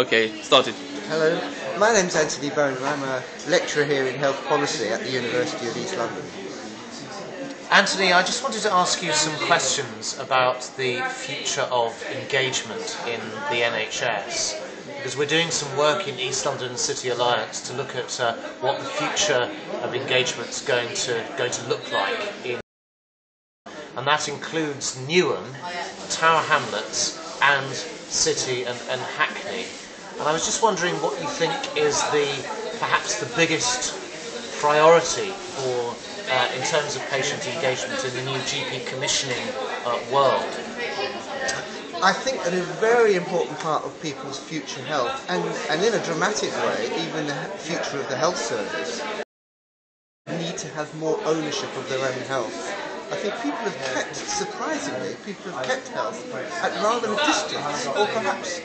Okay, started. Hello, my name's Anthony Bone and I'm a lecturer here in health policy at the University of East London. Anthony, I just wanted to ask you some questions about the future of engagement in the NHS, because we're doing some work in East London City Alliance to look at what the future of engagement is going to look like and that includes Newham, Tower Hamlets and City and Hackney. And I was just wondering what you think is perhaps the biggest priority for in terms of patient engagement in the new GP commissioning world. I think that a very important part of people's future health, and in a dramatic way, even the future of the health service, need to have more ownership of their own health. I think surprisingly, people have kept health at rather a distance, or perhaps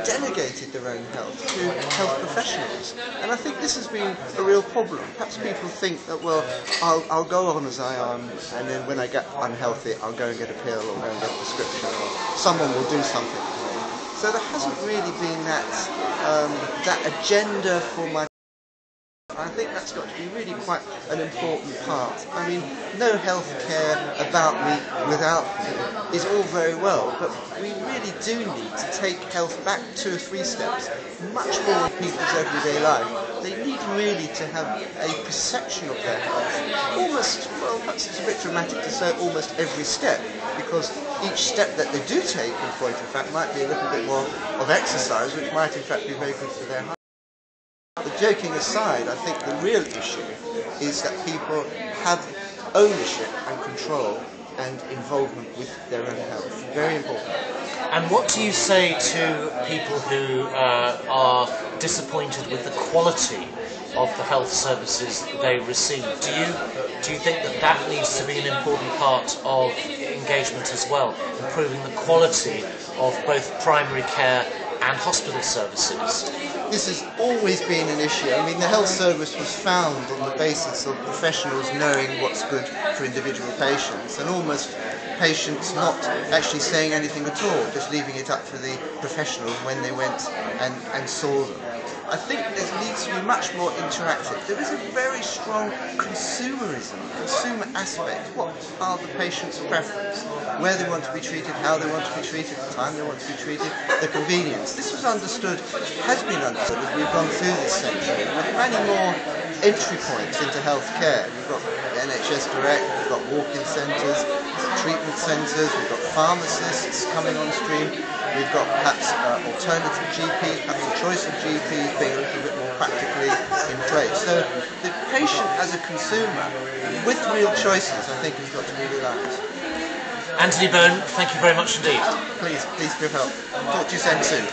delegated their own health to health professionals. And I think this has been a real problem. Perhaps people think that, well, I'll go on as I am, and then when I get unhealthy, I'll go and get a pill, or go and get a prescription, or someone will do something for me. So there hasn't really been that agenda for my. I think that's got to be really quite an important part. I mean, no health care about me, without me, is all very well, but we really do need to take health back 2 or 3 steps, much more in people's everyday life. They need really to have a perception of their health, almost, well, perhaps it's a bit dramatic to say almost every step, because each step that they do take, in point of fact, might be a little bit more of exercise, which might in fact be very good for their health. But joking aside, I think the real issue is that people have ownership and control and involvement with their own health. Very important. And what do you say to people who are disappointed with the quality of the health services they receive? Do you think that needs to be an important part of engagement as well, improving the quality of both primary care and hospital services? This has always been an issue. I mean, the health service was found on the basis of professionals knowing what's good for individual patients, and almost patients not actually saying anything at all, just leaving it up to the professionals when they went and saw them. I think there needs to be much more interactive. There is a very strong consumer aspect. What are the patient's preference? Where they want to be treated, how they want to be treated, the time they want to be treated, the convenience. This was understood, has been understood as we've gone through this century, with many more entry points into health care. We've got NHS Direct, we've got walk-in centres, treatment centres, we've got pharmacists coming on stream, we've got perhaps alternative GPs, perhaps a choice of GPs being a little bit more practically in place. So the patient as a consumer, with real choices, I think has got to be realised. Anthony Bone, thank you very much indeed. Please, for your help. Talk to you soon.